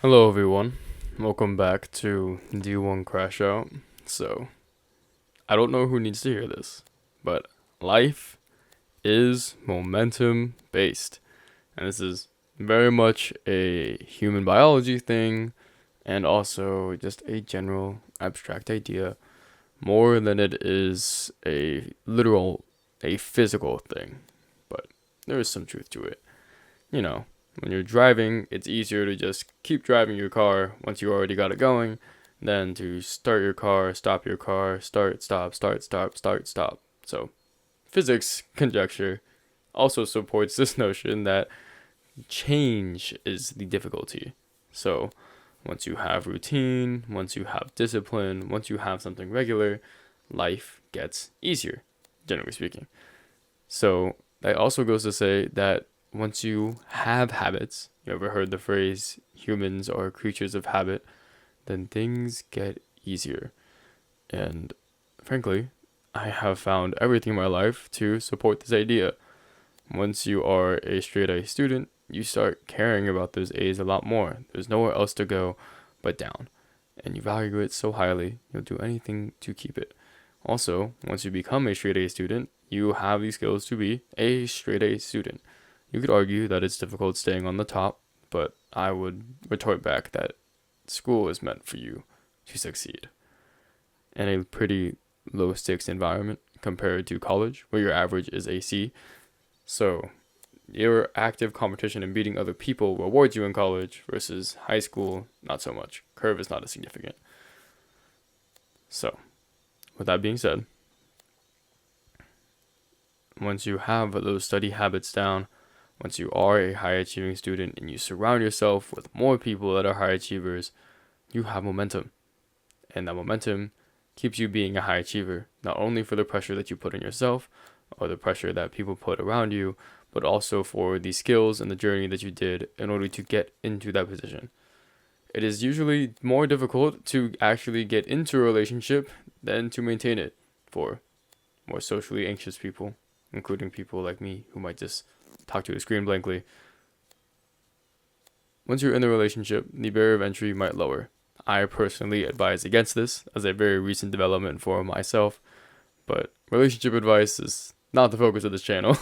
Hello, everyone. Welcome back to D1 Crashout. So, I don't know who needs to hear this, but life is momentum based. And this is very much a human biology thing and also just a general abstract idea more than it is a physical thing. But there is some truth to it. You know, when you're driving, it's easier to just keep driving your car once you already got it going than to start your car, stop your car, start, stop, start, stop, start, stop. So, physics conjecture also supports this notion that change is the difficulty. So, once you have routine, once you have discipline, once you have something regular, life gets easier, generally speaking. So, that also goes to say that once you have habits, you ever heard the phrase humans are creatures of habit, then things get easier. And frankly, I have found everything in my life to support this idea. Once you are a straight A student, you start caring about those A's a lot more. There's nowhere else to go but down. And you value it so highly, you'll do anything to keep it. Also, once you become a straight A student, you have the skills to be a straight A student. You could argue that it's difficult staying on the top, but I would retort back that school is meant for you to succeed in a pretty low stakes environment compared to college, where your average is a C. So, your active competition and beating other people rewards you in college versus high school, not so much. Curve is not as significant. So, with that being said, once you have those study habits down, once you are a high achieving student and you surround yourself with more people that are high achievers, you have momentum. And that momentum keeps you being a high achiever, not only for the pressure that you put on yourself or the pressure that people put around you, but also for the skills and the journey that you did in order to get into that position. It is usually more difficult to actually get into a relationship than to maintain it for more socially anxious people, including people like me who might just talk to a screen blankly. Once you're in the relationship, the barrier of entry might lower. I personally advise against this as a very recent development for myself, but relationship advice is not the focus of this channel.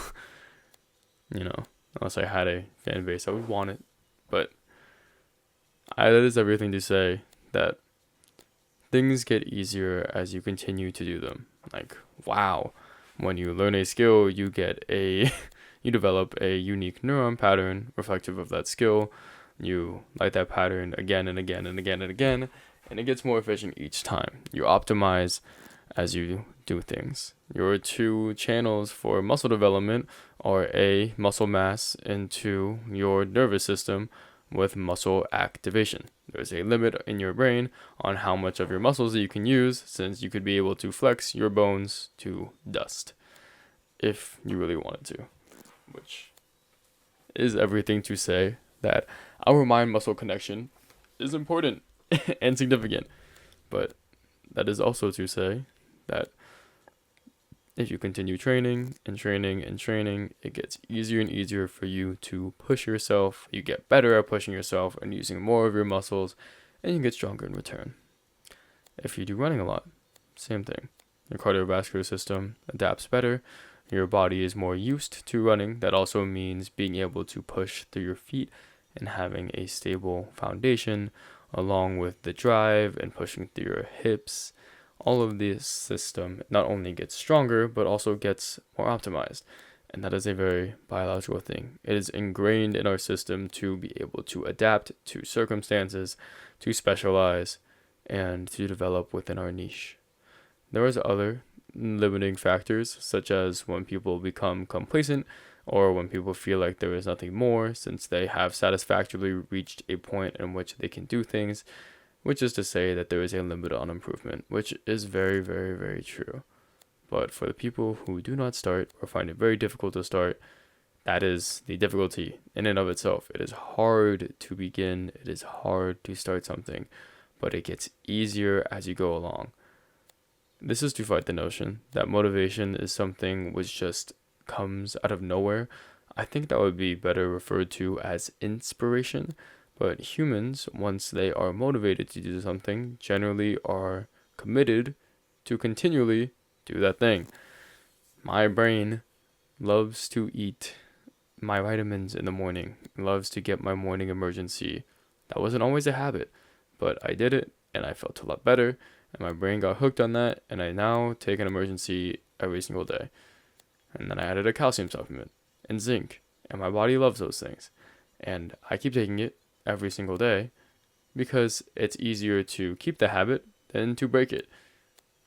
Unless I had a fan base, I would want it. But that is everything to say that things get easier as you continue to do them. Like, wow, when you learn a skill, you develop a unique neuron pattern reflective of that skill. You light that pattern again and again and again and again, and it gets more efficient each time. You optimize as you do things. Your two channels for muscle development are A, muscle mass, and two, your nervous system with muscle activation. There's a limit in your brain on how much of your muscles that you can use, since you could be able to flex your bones to dust if you really wanted to, which is everything to say that our mind muscle connection is important and significant. But that is also to say that if you continue training and training and training, it gets easier and easier for you to push yourself. You get better at pushing yourself and using more of your muscles, and you get stronger in return. If you do running a lot, same thing. Your cardiovascular system adapts better. Your body is more used to running. That also means being able to push through your feet and having a stable foundation, along with the drive and pushing through your hips. All of this system not only gets stronger, but also gets more optimized. And that is a very biological thing. It is ingrained in our system to be able to adapt to circumstances, to specialize, and to develop within our niche. There is other limiting factors, such as when people become complacent or when people feel like there is nothing more since they have satisfactorily reached a point in which they can do things, which is to say that there is a limit on improvement, which is very, very, very true. But for the people who do not start or find it very difficult to start, that is the difficulty in and of itself. It is hard to begin, it is hard to start something, but it gets easier as you go along. This is to fight the notion that motivation is something which just comes out of nowhere. I think that would be better referred to as inspiration, But humans, once they are motivated to do something, generally are committed to continually do that thing. My brain loves to eat my vitamins in the morning, loves to get my morning emergency. That wasn't always a habit, but I did it and I felt a lot better, and my brain got hooked on that, and I now take an emergency every single day. And then I added a calcium supplement and zinc, and my body loves those things. And I keep taking it every single day because it's easier to keep the habit than to break it.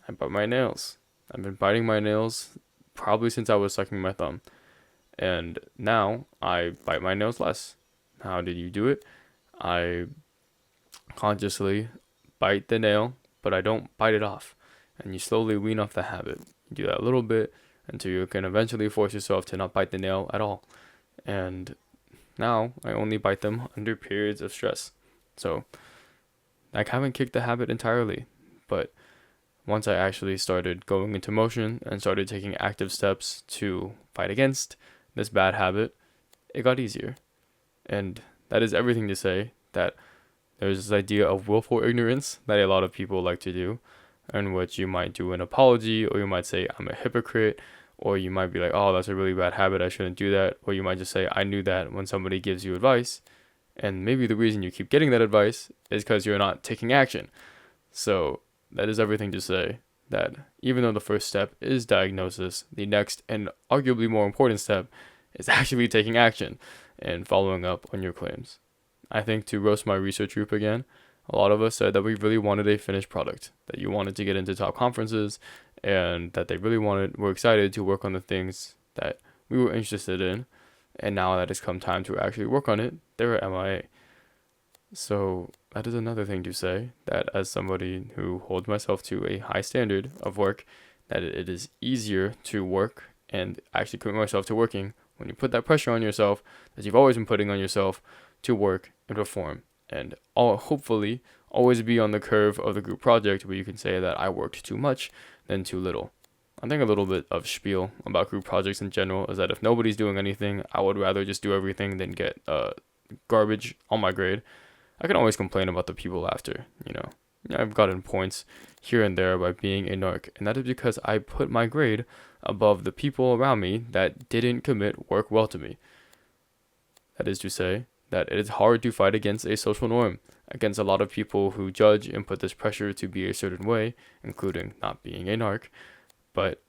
I bite my nails. I've been biting my nails probably since I was sucking my thumb. And now I bite my nails less. How did you do it? I consciously bite the nail, but I don't bite it off. And you slowly wean off the habit. You do that a little bit until you can eventually force yourself to not bite the nail at all. And now I only bite them under periods of stress. So I haven't kicked the habit entirely, but once I actually started going into motion and started taking active steps to fight against this bad habit, it got easier. And that is everything to say that there's this idea of willful ignorance that a lot of people like to do, in which you might do an apology, or you might say, I'm a hypocrite, or you might be like, oh, that's a really bad habit, I shouldn't do that, or you might just say, I knew that, when somebody gives you advice, and maybe the reason you keep getting that advice is because you're not taking action. So that is everything to say that even though the first step is diagnosis, the next and arguably more important step is actually taking action and following up on your claims. I think, to roast my research group again, a lot of us said that we really wanted a finished product, that you wanted to get into top conferences, and that they really were excited to work on the things that we were interested in. And now that it's come time to actually work on it, they're MIA. So that is another thing to say, that as somebody who holds myself to a high standard of work, that it is easier to work and actually commit myself to working when you put that pressure on yourself that you've always been putting on yourself to work and perform. And hopefully always be on the curve of the group project where you can say that I worked too much than too little. I think a little bit of spiel about group projects in general is that if nobody's doing anything, I would rather just do everything than get garbage on my grade. I can always complain about the people after, I've gotten points here and there by being a narc, and that is because I put my grade above the people around me that didn't commit work well to me. That is to say that it is hard to fight against a social norm, against a lot of people who judge and put this pressure to be a certain way, including not being a narc, but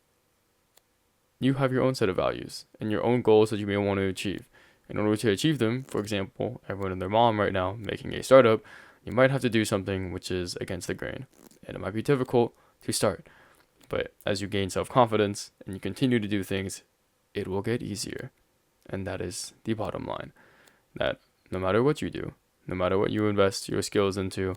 you have your own set of values and your own goals that you may want to achieve. In order to achieve them, for example, everyone and their mom right now making a startup, you might have to do something which is against the grain. And it might be difficult to start. But as you gain self-confidence and you continue to do things, it will get easier. And that is the bottom line. That no matter what you do, no matter what you invest your skills into,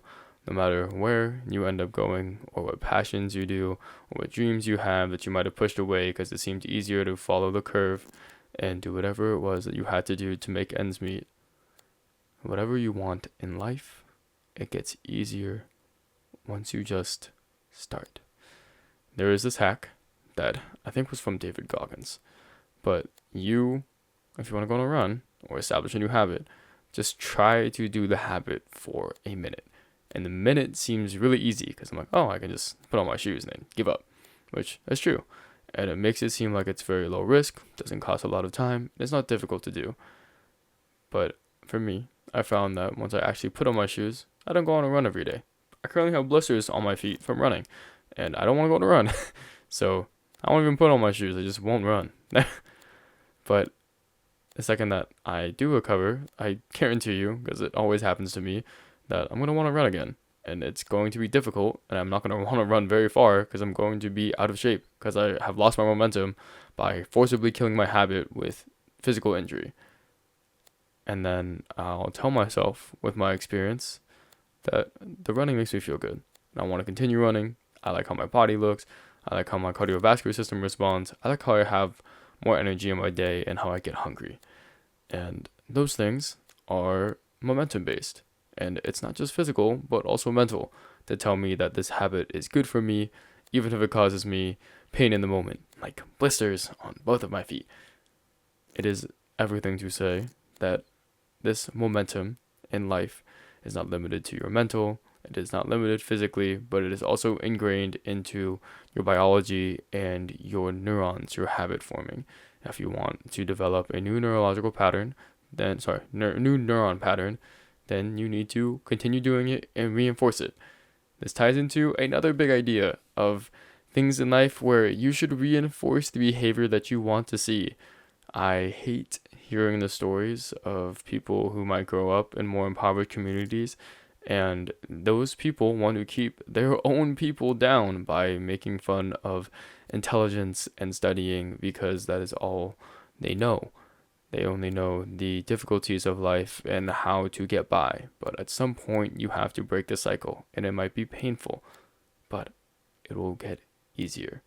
no matter where you end up going, or what passions you do, or what dreams you have that you might have pushed away because it seemed easier to follow the curve and do whatever it was that you had to do to make ends meet. Whatever you want in life, it gets easier once you just start. There is this hack that I think was from David Goggins, but if you want to go on a run or establish a new habit, just try to do the habit for a minute. And the minute seems really easy because I'm like, oh, I can just put on my shoes and then give up, which is true. And it makes it seem like it's very low risk, doesn't cost a lot of time, it's not difficult to do. But for me, I found that once I actually put on my shoes, I don't go on a run every day. I currently have blisters on my feet from running, and I don't want to go on a run. So I won't even put on my shoes, I just won't run. But the second that I do recover, I guarantee you, because it always happens to me, that I'm going to want to run again. And it's going to be difficult, and I'm not going to want to run very far because I'm going to be out of shape because I have lost my momentum by forcibly killing my habit with physical injury. And then I'll tell myself with my experience that the running makes me feel good. And I want to continue running. I like how my body looks. I like how my cardiovascular system responds. I like how I have more energy in my day and how I get hungry. And those things are momentum based. And it's not just physical, but also mental, to tell me that this habit is good for me, even if it causes me pain in the moment, like blisters on both of my feet. It is everything to say that this momentum in life is not limited to your mental, it is not limited physically, but it is also ingrained into your biology and your neurons, your habit forming. If you want to develop a new neurological pattern, new neuron pattern, then you need to continue doing it and reinforce it. This ties into another big idea of things in life where you should reinforce the behavior that you want to see. I hate hearing the stories of people who might grow up in more impoverished communities, and those people want to keep their own people down by making fun of intelligence and studying because that is all they know. They only know the difficulties of life and how to get by. But at some point, you have to break the cycle, and it might be painful, but it will get easier.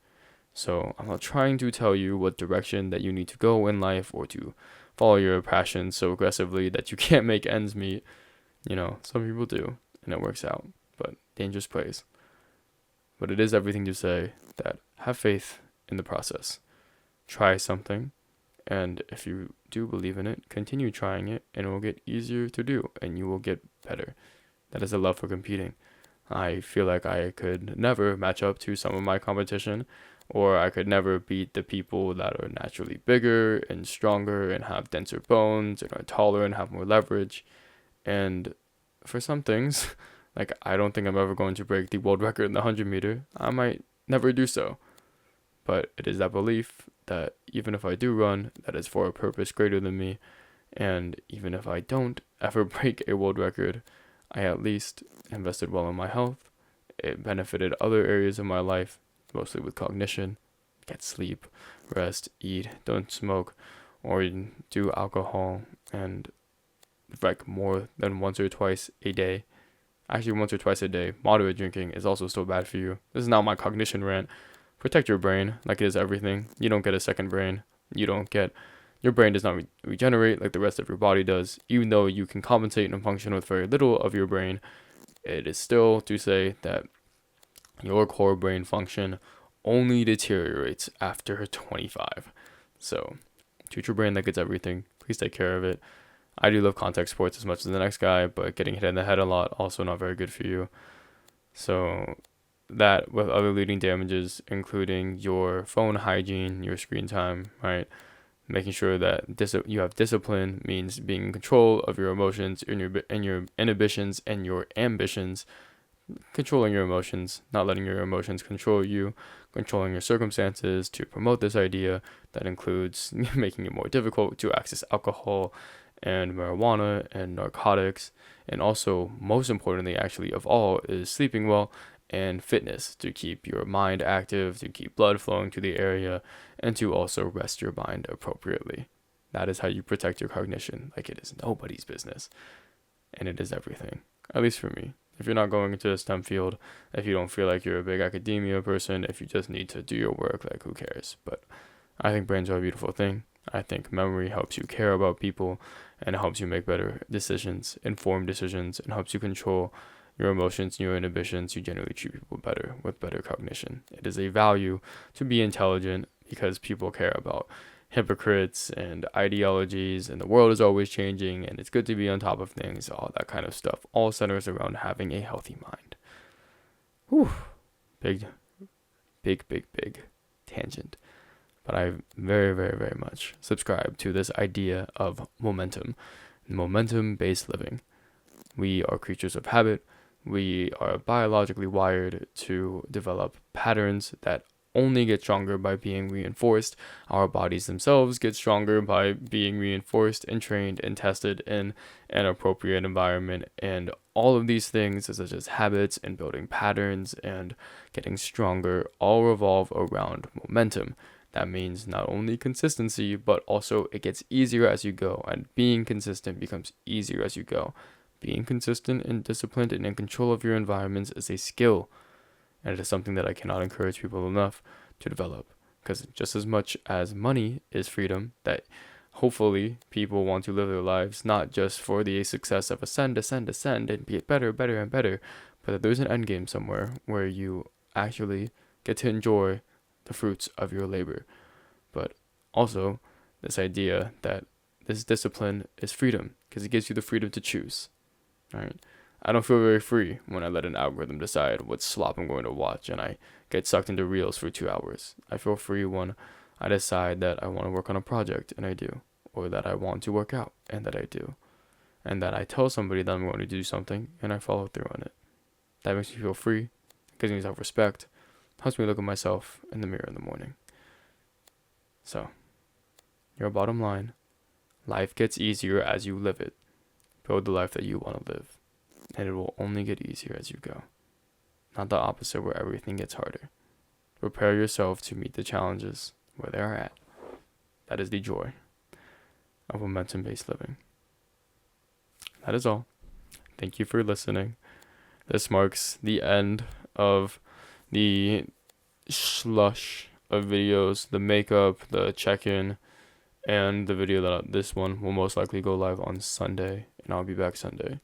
So I'm not trying to tell you what direction that you need to go in life or to follow your passion so aggressively that you can't make ends meet. Some people do, and it works out, but dangerous place. But it is everything to say that have faith in the process. Try something, and if you do believe in it, continue trying it, and it will get easier to do, and you will get better. That is a love for competing. I feel like I could never match up to some of my competition, or I could never beat the people that are naturally bigger and stronger and have denser bones and are taller and have more leverage. And for some things, like I don't think I'm ever going to break the world record in the 100-meter. I might never do so. But it is that belief that even if I do run, that is for a purpose greater than me. And even if I don't ever break a world record, I at least invested well in my health. It benefited other areas of my life, mostly with cognition. Get sleep, rest, eat, don't smoke, or do alcohol, and like more than once or twice a day. Actually, once or twice a day. Moderate drinking is also still bad for you. This is not my cognition rant. Protect your brain like it is everything. You don't get a second brain. Your brain does not regenerate like the rest of your body does. Even though you can compensate and function with very little of your brain, it is still to say that your core brain function only deteriorates after 25. So, treat your brain like it's everything. Please take care of it. I do love contact sports as much as the next guy, but getting hit in the head a lot also not very good for you. So, that with other leading damages, including your phone hygiene, your screen time, right? Making sure that you have discipline means being in control of your emotions and your inhibitions and your ambitions. Controlling your emotions, not letting your emotions control you, controlling your circumstances to promote this idea that includes making it more difficult to access alcohol and marijuana and narcotics. And also, most importantly, actually, of all, is sleeping well and fitness to keep your mind active, to keep blood flowing to the area, and to also rest your mind appropriately. That is how you protect your cognition, like it is nobody's business. And it is everything, at least for me. If you're not going into a STEM field, if you don't feel like you're a big academia person, if you just need to do your work, like who cares? But I think brains are a beautiful thing. I think memory helps you care about people and helps you make better decisions, informed decisions, and helps you control your emotions and your inhibitions. You generally treat people better with better cognition. It is a value to be intelligent because people care about hypocrites and ideologies, and the world is always changing, and it's good to be on top of things. All that kind of stuff all centers around having a healthy mind. Whew. Big tangent. But I very, very, very much subscribe to this idea of momentum-based living. We are creatures of habit. We are biologically wired to develop patterns that only get stronger by being reinforced. Our bodies themselves get stronger by being reinforced and trained and tested in an appropriate environment. And all of these things, such as habits and building patterns and getting stronger, all revolve around momentum. That means not only consistency, but also it gets easier as you go, and being consistent becomes easier as you go. Being consistent and disciplined and in control of your environments is a skill, and it is something that I cannot encourage people enough to develop, because just as much as money is freedom, that hopefully people want to live their lives not just for the success of ascend, and be better, and better, but that there's an end game somewhere where you actually get to enjoy the fruits of your labor. But also this idea that this discipline is freedom, because it gives you the freedom to choose. Right? I don't feel very free when I let an algorithm decide what slop I'm going to watch and I get sucked into reels for 2 hours. I feel free when I decide that I want to work on a project and I do, or that I want to work out and that I do, and that I tell somebody that I'm going to do something and I follow through on it. That makes me feel free, gives me self-respect, helps me look at myself in the mirror in the morning. So, your bottom line, life gets easier as you live it. Build the life that you want to live, and it will only get easier as you go. Not the opposite where everything gets harder. Prepare yourself to meet the challenges where they are at. That is the joy of momentum-based living. That is all. Thank you for listening. This marks the end of the slush of videos, the makeup, the check-in, and the video that this one will most likely go live on Sunday, and I'll be back Sunday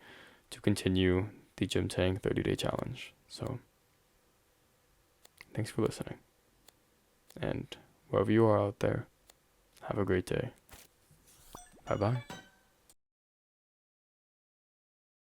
to continue the Gym Tank 30-day challenge. So, thanks for listening. And wherever you are out there, have a great day. Bye-bye.